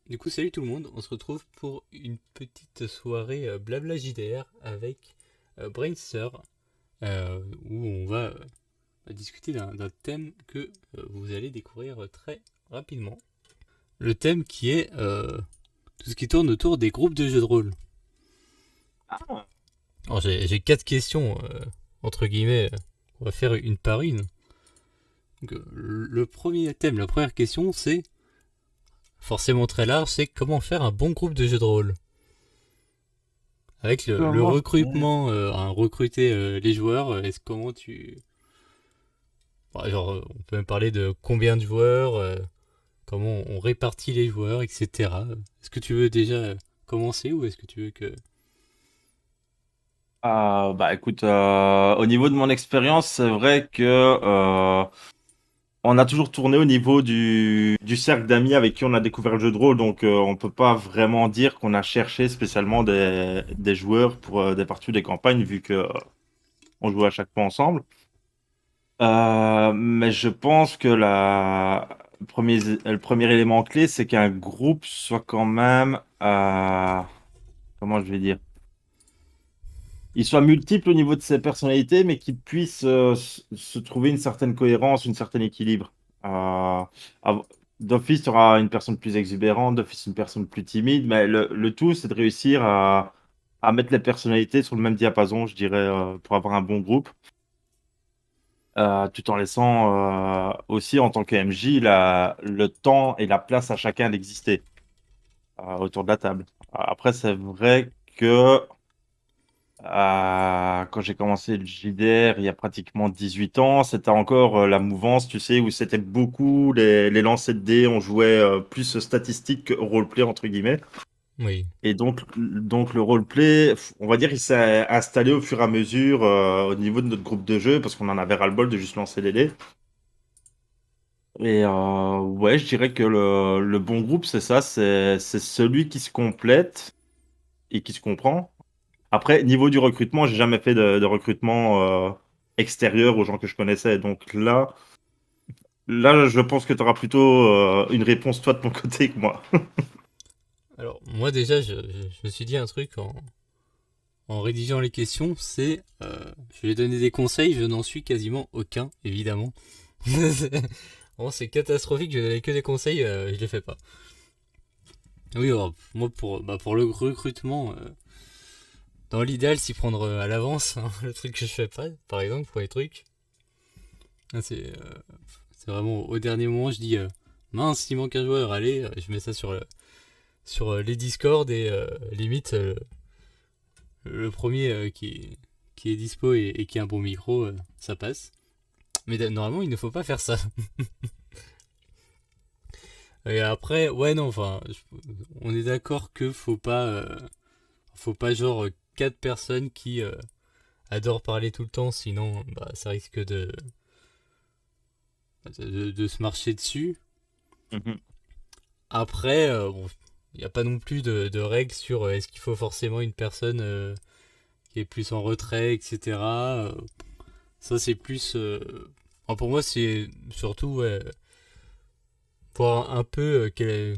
Du coup, salut tout le monde, on se retrouve pour une petite soirée blabla JDR avec Brainster, où on va discuter d'un thème que vous allez découvrir très rapidement. Le thème qui est tout ce qui tourne autour des groupes de jeux de rôle. Ah, Alors j'ai quatre questions, entre guillemets, on va faire une par une. Donc, le premier thème, la première question, c'est forcément très large, c'est comment faire un bon groupe de jeux de rôle. Avec le comment faire? recrutement, recruter les joueurs, comment tu. Bah, genre, on peut même parler de combien de joueurs, comment on répartit les joueurs, etc. Est-ce que tu veux déjà commencer ou est-ce que tu veux que. Bah écoute, au niveau de mon expérience, c'est vrai que on a toujours tourné au niveau du cercle d'amis avec qui on a découvert le jeu de rôle, donc on peut pas vraiment dire qu'on a cherché spécialement des joueurs pour des parties ou des campagnes, vu que on joue à chaque fois ensemble. Mais je pense que le premier élément clé, c'est qu'un groupe soit quand même, comment je vais dire? Il soit multiple au niveau de ses personnalités, mais qu'il puisse se trouver une certaine cohérence, une certaine équilibre. Av- D'office, il y aura une personne plus exubérante, d'office, une personne plus timide, mais le tout, c'est de réussir à mettre les personnalités sur le même diapason, je dirais, pour avoir un bon groupe, tout en laissant aussi, en tant que MJ, le temps et la place à chacun d'exister autour de la table. Après, c'est vrai que quand j'ai commencé le JDR il y a pratiquement 18 ans, c'était encore la mouvance, tu sais, où c'était beaucoup les lancers de dés, on jouait plus statistique que roleplay, entre guillemets. Oui. Et donc le roleplay, on va dire, il s'est installé au fur et à mesure au niveau de notre groupe de jeu, parce qu'on en avait ras-le-bol de juste lancer des dés. Et ouais, je dirais que le bon groupe, c'est ça, c'est celui qui se complète et qui se comprend. Après, niveau du recrutement, j'ai jamais fait de recrutement extérieur aux gens que je connaissais. Donc là, je pense que tu auras plutôt une réponse toi de ton côté que moi. Alors, moi déjà, je me suis dit un truc en rédigeant les questions, c'est. Je vais donner des conseils, je n'en suis quasiment aucun, évidemment. Vraiment, c'est catastrophique, je vais donner que des conseils, je les fais pas. Oui, alors, moi pour le recrutement, dans l'idéal, s'y prendre à l'avance, hein, le truc que je fais pas, par exemple, pour les trucs. Ah, c'est vraiment au dernier moment, je dis mince, il manque un joueur, allez, je mets ça sur les Discord et limite, le premier qui est dispo et qui a un bon micro, ça passe. Mais normalement, il ne faut pas faire ça. Et après, ouais, non, enfin, on est d'accord que faut pas genre quatre personnes qui adorent parler tout le temps, sinon, bah, ça risque de se marcher dessus. Mhm. Après, bon, il n'y a pas non plus de règles sur est-ce qu'il faut forcément une personne qui est plus en retrait, etc. Ça, c'est plus. Enfin, pour moi, c'est surtout ouais, voir un peu que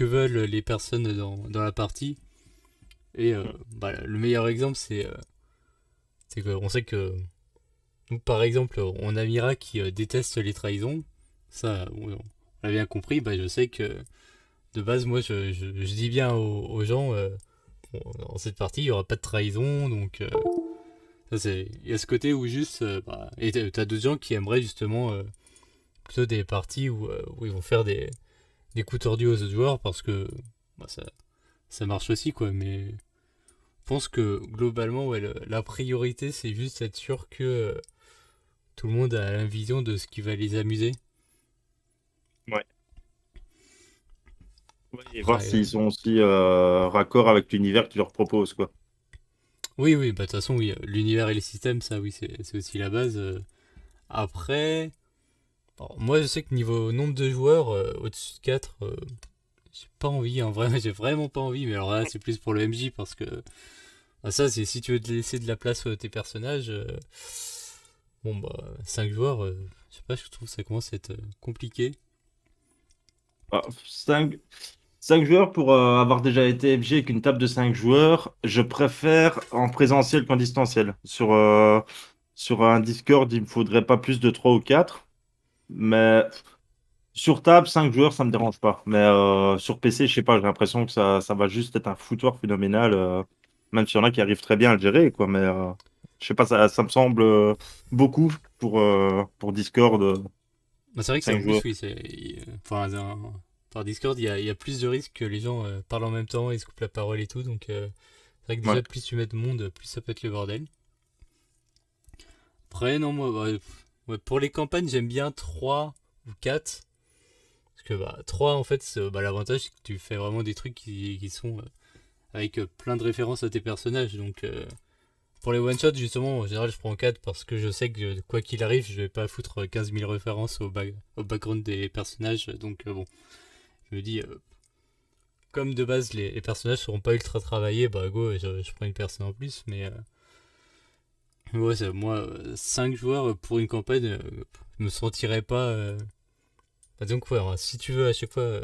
veulent les personnes dans la partie. Et bah, le meilleur exemple, c'est qu'on sait que. Nous, par exemple, on a Mira qui déteste les trahisons. Ça, on l'a bien compris. Bah, je sais que de base, moi, je dis bien aux gens. Bon, dans cette partie, il n'y aura pas de trahison, donc il y a ce côté où juste, bah, et t'as d'autres gens qui aimeraient justement plutôt des parties où ils vont faire des coups tordus aux autres joueurs parce que bah, ça marche aussi, quoi. Mais je pense que globalement, ouais, la priorité, c'est juste être sûr que tout le monde a la vision de ce qui va les amuser. Ouais. Ouais, et voir Après, s'ils sont aussi raccord avec l'univers que tu leur proposes, quoi. oui, oui, bah de toute façon, oui, l'univers et les systèmes, ça, oui, c'est aussi la base. Après, bon, moi, je sais que niveau nombre de joueurs, au-dessus de 4, j'ai pas envie, en vrai, j'ai vraiment pas envie, mais alors là, c'est plus pour le MJ parce que bah, ça, c'est si tu veux te laisser de la place à tes personnages, bon, bah, 5 joueurs, je sais pas, je trouve que ça commence à être compliqué. Ah, 5. 5 joueurs pour avoir déjà été FG avec une table de 5 joueurs, je préfère en présentiel qu'en distanciel. Sur un Discord, il me faudrait pas plus de 3 ou 4. Mais sur table, 5 joueurs, ça me dérange pas. Mais sur PC, je sais pas, j'ai l'impression que ça va juste être un foutoir phénoménal. Même s'il y en a qui arrivent très bien à le gérer, quoi. Mais je sais pas, ça me semble beaucoup pour Discord, Bah, c'est vrai que c'est 5 en plus, joueurs. oui, enfin, par Discord, il y a plus de risques que les gens parlent en même temps et se coupent la parole et tout. Donc, c'est vrai que Ouais. déjà, plus tu mets de monde, plus ça peut être le bordel. Après, non, moi, ouais, pour les campagnes, j'aime bien 3 ou 4. Parce que 3, en fait, l'avantage, c'est que tu fais vraiment des trucs qui sont avec plein de références à tes personnages. Donc, pour les one-shots, justement, en général, je prends 4 parce que je sais que quoi qu'il arrive, je vais pas foutre 15 000 références au background des personnages. Donc, bon, je me dis, comme de base, les personnages seront pas ultra travaillés, bah, go, je prends une personne en plus. Mais ouais, moi, 5 joueurs pour une campagne, je me sentirais pas. Donc, ouais, hein, si tu veux à chaque fois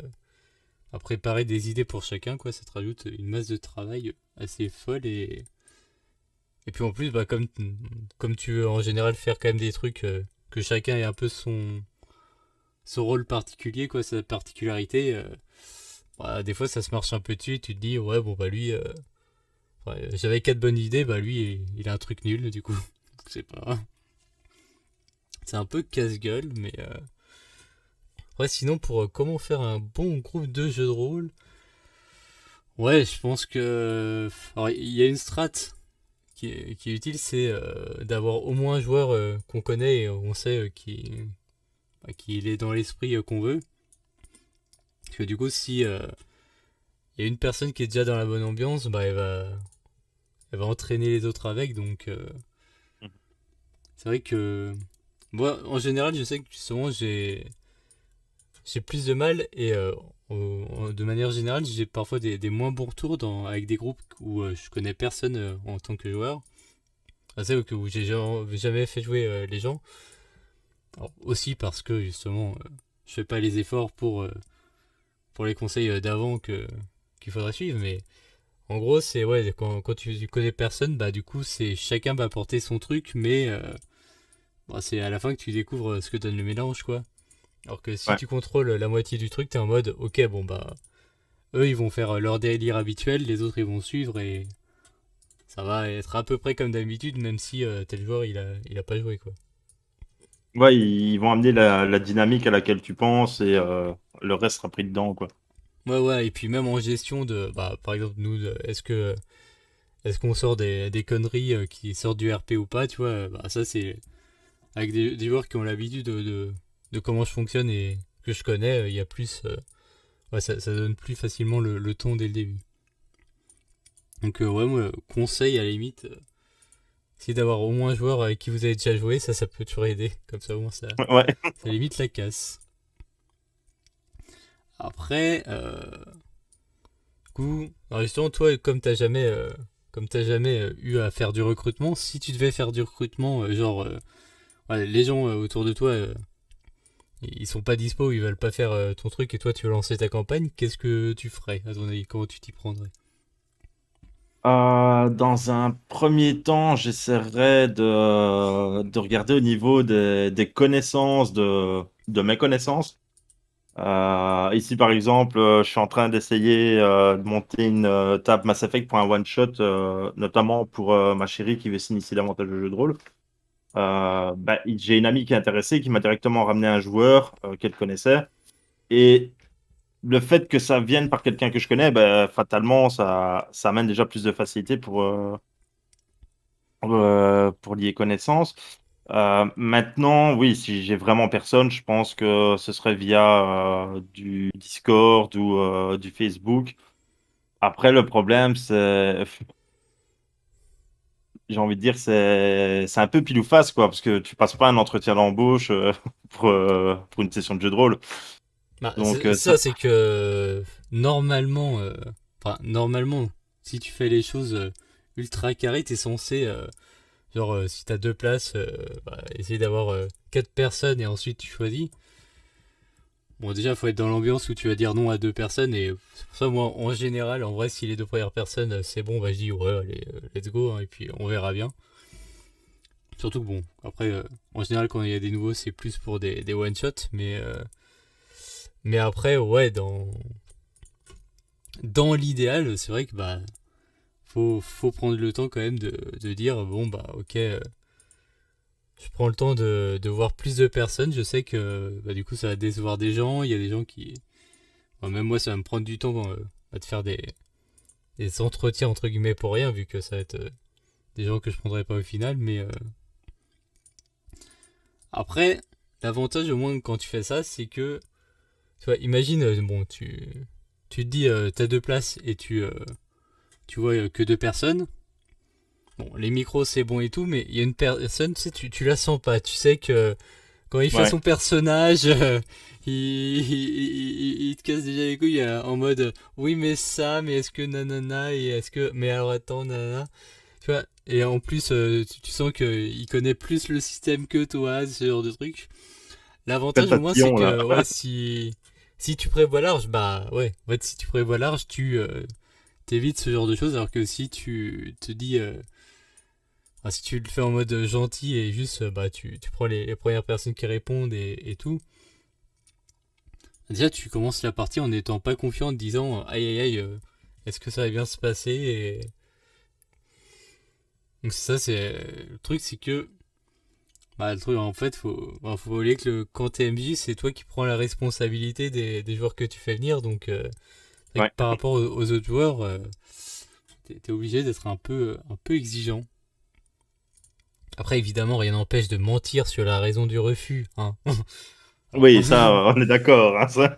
à préparer des idées pour chacun, quoi, ça te rajoute une masse de travail assez folle. Et puis en plus, comme tu veux en général faire quand même des trucs que chacun ait un peu son rôle particulier, quoi, sa particularité, des fois ça se marche un peu dessus et tu te dis, ouais, bon, bah lui, ouais, j'avais 4 bonnes idées, bah lui, il a un truc nul, du coup. C'est pas. C'est un peu casse-gueule, mais. Ouais, sinon, pour comment faire un bon groupe de jeux de rôle, ouais, je pense que. Alors, il y a une strat qui est utile, c'est d'avoir au moins un joueur qu'on connaît et on sait qui il est dans l'esprit qu'on veut. Parce que du coup, si il y a une personne qui est déjà dans la bonne ambiance, bah elle va entraîner les autres avec. Donc c'est vrai que moi, en général, je sais que justement j'ai plus de mal et de manière générale, j'ai parfois des moins bons retours avec des groupes où je connais personne en tant que joueur. C'est où j'ai jamais fait jouer les gens. Alors, aussi parce que justement, je fais pas les efforts pour les conseils d'avant qu'il faudrait suivre. Mais en gros, c'est ouais, quand tu connais personne, bah du coup, c'est chacun va apporter son truc, mais c'est à la fin que tu découvres ce que donne le mélange, quoi. Alors que si Ouais. tu contrôles la moitié du truc, t'es en mode, ok, bon bah, eux ils vont faire leur délire habituel, les autres ils vont suivre et ça va être à peu près comme d'habitude, même si tel joueur il a pas joué, quoi. Ouais, ils vont amener la dynamique à laquelle tu penses et le reste sera pris dedans, quoi. Ouais, ouais, et puis même en gestion par exemple, nous, est-ce qu'on sort des conneries qui sortent du RP ou pas, tu vois, ça c'est avec des joueurs qui ont l'habitude de comment je fonctionne et que je connais, il y a plus, ouais, ça donne plus facilement le ton dès le début. Donc ouais, moi, conseil à la limite, c'est d'avoir au moins un joueur avec qui vous avez déjà joué, ça peut toujours aider, comme ça au moins Ouais. ça limite la casse. Après, du coup, alors justement, toi, comme t'as jamais eu à faire du recrutement, si tu devais faire du recrutement, ouais, les gens autour de toi, ils sont pas dispo, ils veulent pas faire ton truc et toi tu veux lancer ta campagne, qu'est-ce que tu ferais à ton avis? Comment tu t'y prendrais? Dans un premier temps, j'essaierai de regarder au niveau des connaissances de mes connaissances. Ici, par exemple, je suis en train d'essayer de monter une table Mass Effect pour un one-shot, notamment pour ma chérie qui veut s'initier davantage au jeu de rôle. J'ai une amie qui est intéressée, qui m'a directement ramené un joueur qu'elle connaissait. Et le fait que ça vienne par quelqu'un que je connais, fatalement, ça amène déjà plus de facilité pour lier connaissance. Maintenant, oui, si j'ai vraiment personne, je pense que ce serait via du Discord ou du Facebook. Après, le problème, j'ai envie de dire, c'est un peu pile ou face, quoi, parce que tu passes pas un entretien d'embauche pour une session de jeu de rôle. Donc, Ça, c'est que normalement, normalement, si tu fais les choses ultra carrées, t'es censé, si t'as 2 places, essayer d'avoir 4 personnes et ensuite tu choisis. Bon, déjà, faut être dans l'ambiance où tu vas dire non à deux personnes. Et c'est pour ça, moi, en général, en vrai, si les deux premières personnes, c'est bon, bah je dis ouais, allez, let's go, hein, et puis on verra bien. Surtout que bon, après, en général, quand il y a des nouveaux, c'est plus pour des one-shots. Mais après, ouais, dans l'idéal, c'est vrai que bah, faut prendre le temps quand même de dire bon, bah, ok, je prends le temps de voir plus de personnes. Je sais que bah, du coup, ça va décevoir des gens. Il y a des gens qui. Bon, même moi, ça va me prendre du temps de faire des entretiens entre guillemets pour rien, vu que ça va être des gens que je prendrai pas au final. Mais après, l'avantage au moins quand tu fais ça, c'est que tu vois, imagine, bon, tu te dis, t'as deux places et tu vois que deux personnes. Bon, les micros c'est bon et tout, mais il y a une personne, tu sais, tu la sens pas. Tu sais que quand il fait Ouais. son personnage, il te casse déjà les couilles en mode oui, mais ça, mais est-ce que nanana, et est-ce que. Mais alors attends, nanana. Tu vois, et en plus, tu sens qu'il connaît plus le système que toi, ce genre de truc. Peut-être L'avantage au moins, c'est tatillon, là. que ouais, si tu prévois large, bah ouais, en fait, si tu prévois large, tu t'évites ce genre de choses, alors que si tu te dis. Enfin, si tu le fais en mode gentil et juste bah tu prends les premières personnes qui répondent et tout, déjà tu commences la partie en n'étant pas confiant, en te disant aïe aïe aïe, est-ce que ça va bien se passer et... Donc c'est ça, c'est le truc, c'est que bah, le truc en fait, faut oublier que quand t'es MJ, c'est toi qui prends la responsabilité des joueurs que tu fais venir, donc c'est vrai que Ouais. par rapport aux autres joueurs, t'es obligé d'être un peu exigeant. Après, évidemment, rien n'empêche de mentir sur la raison du refus, hein. Alors, Oui, ça, on est d'accord, hein, ça.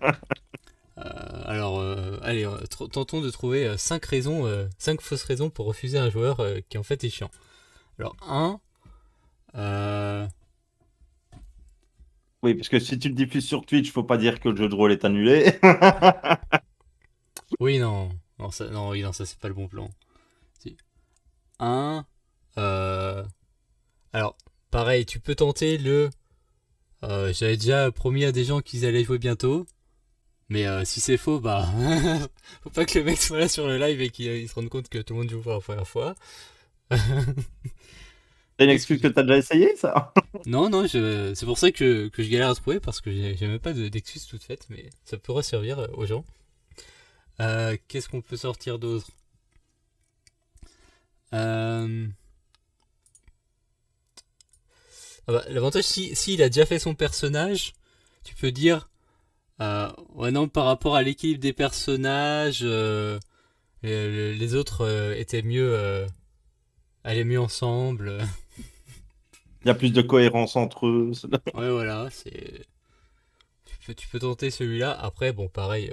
allez, tentons de trouver 5 raisons, 5 fausses raisons pour refuser un joueur qui en fait est chiant. Alors, euh, Oui, parce que si tu le diffuses sur Twitch, faut pas dire que le jeu de rôle est annulé. oui, non, non, ça, non, oui, non, ça c'est pas le bon plan. Si. Un, euh, alors, pareil, tu peux tenter j'avais déjà promis à des gens qu'ils allaient jouer bientôt, mais si c'est faux, bah, faut pas que le mec soit là sur le live et qu'il se rende compte que tout le monde joue pour la première fois. C'est une Qu'est-ce que excuse que j'ai. t'as déjà essayé, ça? Non, non, c'est pour ça que je galère à trouver parce que j'ai même pas d'excuses toutes faites, mais ça pourra servir aux gens. Qu'est-ce qu'on peut sortir d'autre? euh... ah bah, L'avantage, si il a déjà fait son personnage, tu peux dire ouais, non, par rapport à l'équilibre des personnages, les autres étaient mieux, allaient mieux ensemble. Il y a plus de cohérence entre eux. Ouais, voilà, tu peux tenter celui-là. Après, bon, pareil,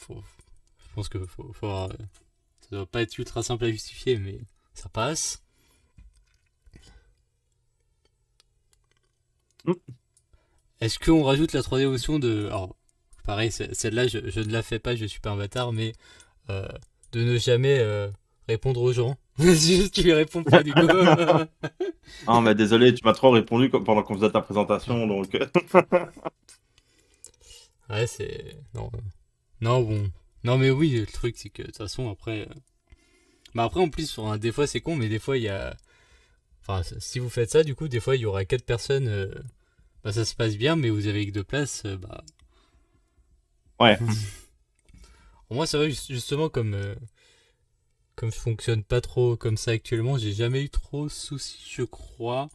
je pense que faut avoir, ça doit pas être ultra simple à justifier, mais ça passe. Est-ce qu'on rajoute la troisième option de. Alors, pareil, celle-là, je ne la fais pas, je suis pas un bâtard, mais euh, de ne jamais répondre aux gens. C'est juste tu lui réponds pas du coup. Ah, mais désolé, tu m'as trop répondu pendant qu'on faisait ta présentation, donc. Ouais, c'est. Non, non, bon. Non, mais oui, le truc, c'est que de toute façon, après. Bah, après, en plus, des fois, c'est con, mais des fois, il y a. Enfin, si vous faites ça, du coup, des fois, il y aura quatre personnes. Bah, ça se passe bien, mais vous avez que deux places. Bah. Ouais. Moi, ça va justement comme je fonctionne pas trop comme ça actuellement, j'ai jamais eu trop de soucis, je crois.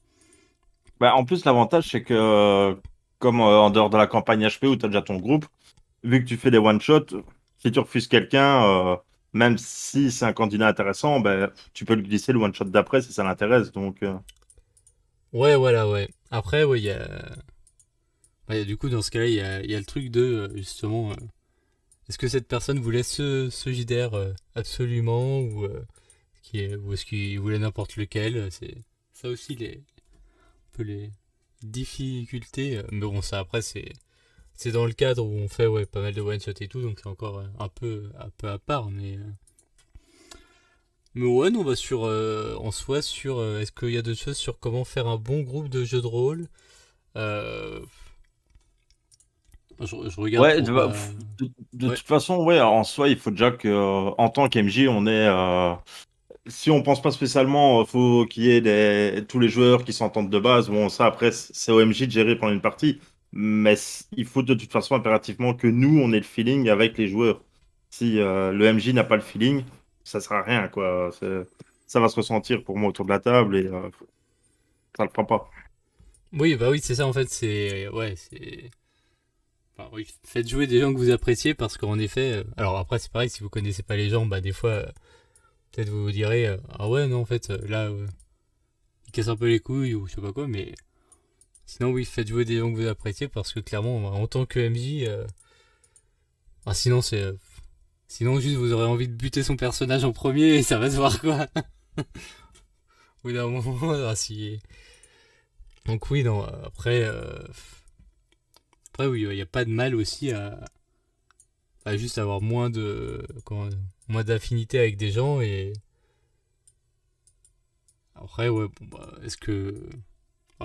Bah, en plus, l'avantage, c'est que, comme en dehors de la campagne HP où tu as déjà ton groupe, vu que tu fais des one-shots, si tu refuses quelqu'un, même si c'est un candidat intéressant, ben, tu peux le glisser le one-shot d'après si ça l'intéresse. Donc, Ouais, voilà, ouais. Après, ouais, il y a. Ouais, du coup, dans ce cas-là, il y a le truc de, justement, est-ce que cette personne voulait ce JDR absolument ou est-ce qu'il voulait n'importe lequel C'est ça aussi un peu les difficultés. Mais bon, ça après, c'est dans le cadre où on fait ouais, pas mal de one-shot et tout, donc c'est encore un peu à part. Mais ouais, non, on va en soi, sur est-ce qu'il y a d'autres choses sur comment faire un bon groupe de jeux de rôle. Euh, Je regarde Ouais, pour pas. de Ouais. toute façon, ouais, en soi, il faut déjà que, en tant qu'MJ, on est. Si on pense pas spécialement, faut qu'il y ait tous les joueurs qui s'entendent de base. Bon, ça, après, c'est au MJ de gérer pendant une partie. Mais il faut de toute façon impérativement que nous, on ait le feeling avec les joueurs. Si le MJ n'a pas le feeling, ça sert à rien, quoi. Ça va se ressentir pour moi autour de la table et ça le fera pas. Oui, bah oui, c'est ça en fait. C'est. Ouais, c'est. Enfin, oui, faites jouer des gens que vous appréciez parce qu'en effet. Alors après, c'est pareil, si vous connaissez pas les gens, bah des fois, peut-être vous vous direz ah ouais, non, en fait, là, il casse un peu les couilles ou je sais pas quoi, mais sinon, oui, faites jouer des gens que vous appréciez parce que clairement, en tant que MJ, sinon, c'est. Sinon, juste vous aurez envie de buter son personnage en premier et ça va se voir quoi. Au bout d'un moment, si. Donc, oui, non, après. Après, oui, il n'y a pas de mal aussi à juste avoir moins de. Moins d'affinité avec des gens et. Après, ouais, bon, bah, est-ce que.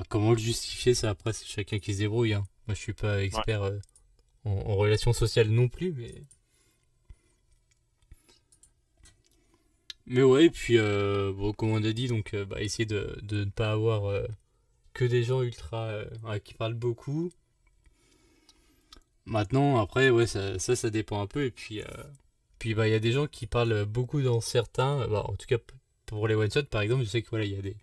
Comment le justifier, ça après, c'est chacun qui se débrouille. Hein. Moi, je suis pas Ouais. expert en relations sociales non plus, mais. Mais ouais, et puis, bon, comme on a dit, donc, bah, essayer de ne pas avoir que des gens ultra. Qui parlent beaucoup. Maintenant, après, ouais, ça dépend un peu. Et puis, puis bah, il y a des gens qui parlent beaucoup dans certains. Bah, en tout cas, pour les one-shots, par exemple, je sais que voilà, il y a des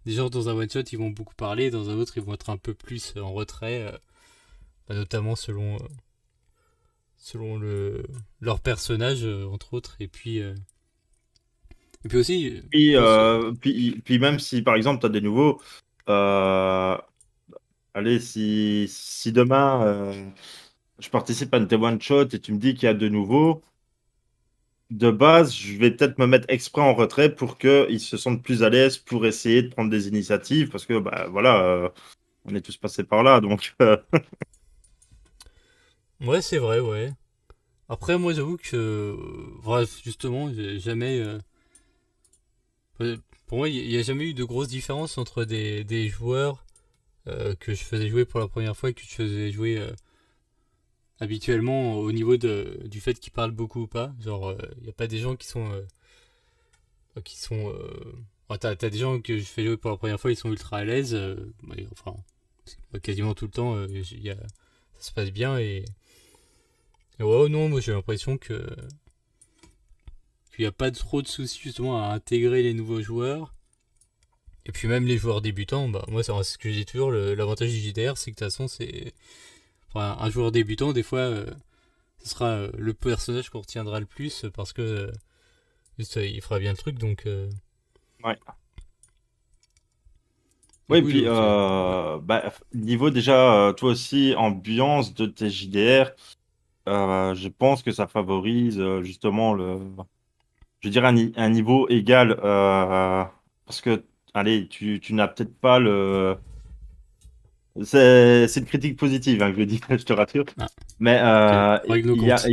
gens dans un one-shot, ils vont beaucoup parler. Dans un autre, ils vont être un peu plus en retrait. Bah, notamment selon leur personnage, entre autres. Et puis aussi, je pense. Puis même si, par exemple, tu as des nouveaux, euh, allez, si demain, je participe à une one shot et tu me dis qu'il y a de nouveaux, de base, je vais peut-être me mettre exprès en retrait pour qu'ils se sentent plus à l'aise pour essayer de prendre des initiatives parce que, bah, voilà, on est tous passés par là. Donc, Ouais, c'est vrai, ouais. Après, moi, j'avoue que. Bref, justement, j'ai jamais. Pour moi, il n'y a jamais eu de grosse différence entre des joueurs que je faisais jouer pour la première fois et que je faisais jouer habituellement au niveau du fait qu'ils parlent beaucoup ou pas. Genre, il n'y a pas des gens qui sont. Qui sont t'as des gens que je fais jouer pour la première fois, ils sont ultra à l'aise. Enfin, quasiment tout le temps, ça se passe bien. Et ouais, non, moi j'ai l'impression qu'il n'y a pas trop de soucis justement à intégrer les nouveaux joueurs. Et puis même les joueurs débutants, bah moi c'est ce que je dis toujours, l'avantage du JDR c'est que de toute façon c'est. Enfin, un joueur débutant, des fois, ce sera le personnage qu'on retiendra le plus parce que juste, il fera bien le truc donc. ouais. Donc Oui, oui, puis donc, ouais. bah, niveau déjà, toi aussi, ambiance de tes JDR, je pense que ça favorise justement je dirais un niveau égal parce que, allez, tu n'as peut-être pas c'est une critique positive hein, que je dis, je te rassure. Ah, Mais ok, règle nos comptes.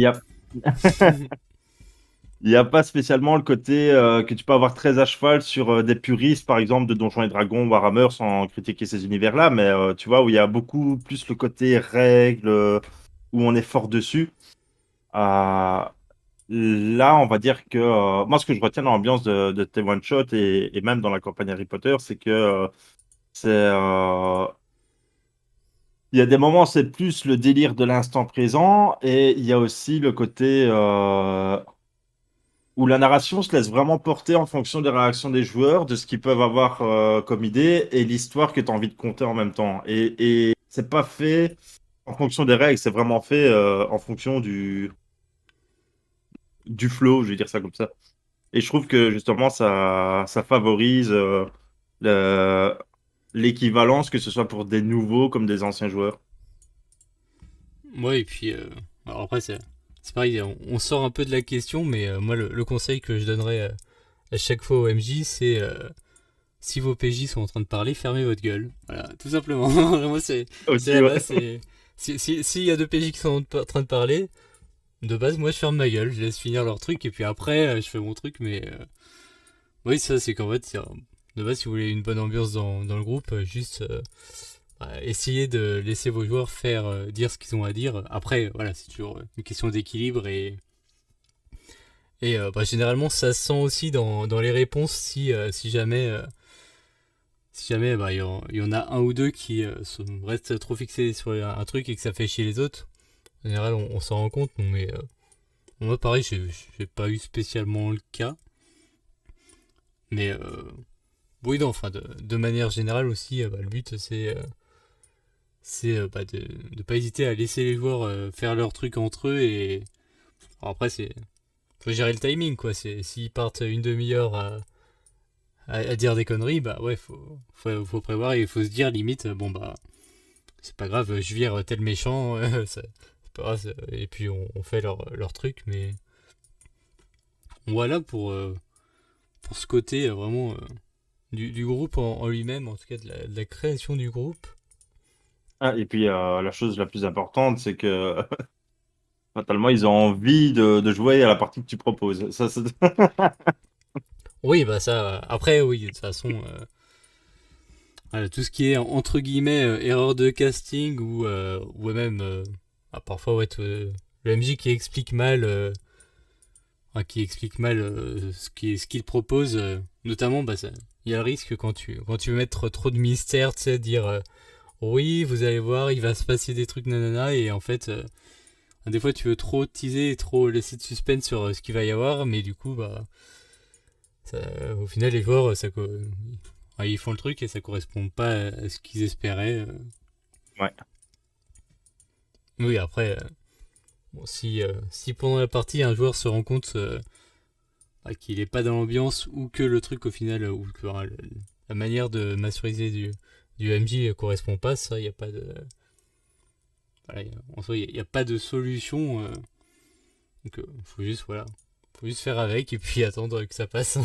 il y a pas spécialement le côté que tu peux avoir très à cheval sur des puristes, par exemple, de Donjons et Dragons, Warhammer, sans critiquer ces univers-là, mais tu vois, où il y a beaucoup plus le côté règles, où on est fort dessus. Euh, Là, on va dire que moi, ce que je retiens dans l'ambiance de tes one-shot et même dans la campagne Harry Potter, c'est que il y a des moments, c'est plus le délire de l'instant présent et il y a aussi le côté où la narration se laisse vraiment porter en fonction des réactions des joueurs, de ce qu'ils peuvent avoir comme idée et l'histoire que tu as envie de conter en même temps. Et c'est pas fait en fonction des règles, c'est vraiment fait en fonction du flow, je vais dire ça comme ça. Et je trouve que justement, ça favorise le- l'équivalence, que ce soit pour des nouveaux comme des anciens joueurs. Ouais, et puis, alors après, c'est pareil, on sort un peu de la question, mais moi, le conseil que je donnerais à chaque fois au MJ, c'est si vos PJ sont en train de parler, fermez votre gueule. Voilà, tout simplement. Vraiment, c'est Aussi, la ouais. base. S'il y a deux PJ qui sont en train de parler, de base, moi, je ferme ma gueule, je laisse finir leur truc, et puis après, je fais mon truc, mais oui, ça, c'est qu'en fait, de base, si vous voulez une bonne ambiance dans le groupe, juste essayez de laisser vos joueurs faire dire ce qu'ils ont à dire. Après, voilà, c'est toujours une question d'équilibre et généralement ça se sent aussi dans les réponses si jamais il y en a un ou deux qui restent trop fixés sur un truc et que ça fait chier les autres. En général, on s'en rend compte, mais moi pareil, j'ai pas eu spécialement le cas. Mais oui, non, enfin, de manière générale aussi, le but c'est de pas hésiter à laisser les joueurs faire leur truc entre eux et alors après c'est faut gérer le timing quoi. C'est s'ils partent une demi-heure à dire des conneries, bah ouais, faut prévoir et il faut se dire limite bon bah c'est pas grave, je vire tel méchant, c'est pas grave, et puis on fait leur truc, mais voilà pour ce côté vraiment du groupe en lui-même, en tout cas de la création du groupe. Ah, et puis la chose la plus importante, c'est que fatalement, ils ont envie de jouer à la partie que tu proposes. Ça, Oui, bah ça, après, oui, de toute façon, voilà, tout ce qui est entre guillemets erreur de casting ou même parfois ouais, le MJ qui explique mal, ce qu'il propose, notamment, bah, il y a le risque quand tu veux mettre trop de mystère, tu sais, dire oui, vous allez voir, il va se passer des trucs nanana, et en fait, des fois tu veux trop teaser et trop laisser de suspense sur ce qu'il va y avoir, mais du coup, bah, au final, les joueurs, ouais, ils font le truc et ça correspond pas à ce qu'ils espéraient. ouais. Oui, après, bon, si pendant la partie un joueur se rend compte qu'il est pas dans l'ambiance ou que le truc au final, ou que la manière de masteriser du MJ correspond pas, ça, il n'y a pas de. Voilà, en soi, il n'y a pas de solution. Donc, faut juste, voilà. Faut juste faire avec et puis attendre que ça passe.